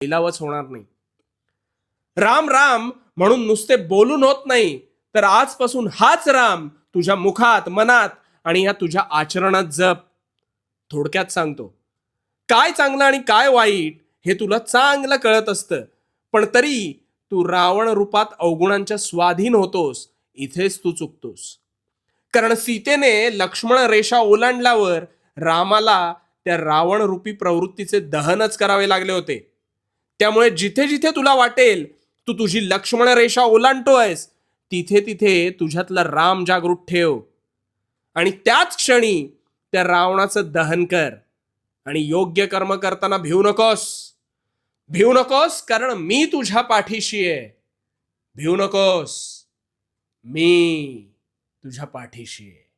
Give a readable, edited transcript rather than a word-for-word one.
लिलावच होणार नाही. राम राम म्हणून नुसते बोलून होत नाही, तर आजपासून हाच राम तुझ्या मुखात, मनात आणि या तुझ्या आचरणात जप. थोडक्यात सांगतो, काय चांगलं आणि काय वाईट हे तुला चांगलं कळत असतं, पण तरी तू रावण रूपात अवगुणांच्या स्वाधीन होतोस. इथेच तू चुकतोस. कारण सीतेने लक्ष्मण रेषा ओलांडल्यावर रामाला त्या रावण रूपी प्रवृत्तीचे दहनच करावे लागले होते. त्यामुळे जिथे जिथे तुला वाटेल तू तुझी लक्ष्मण रेषा ओलांडतोयस, तिथे तिथे तुझ्यातला राम जागृत ठेव आणि त्याच क्षणी त्या रावणाचं दहन कर. आणि योग्य कर्म करताना भिवू नकोस. भिवू नकोस, कारण मी तुझ्या पाठीशी आहे. भिवू नकोस, मी तुझ्या पाठीशी आहे.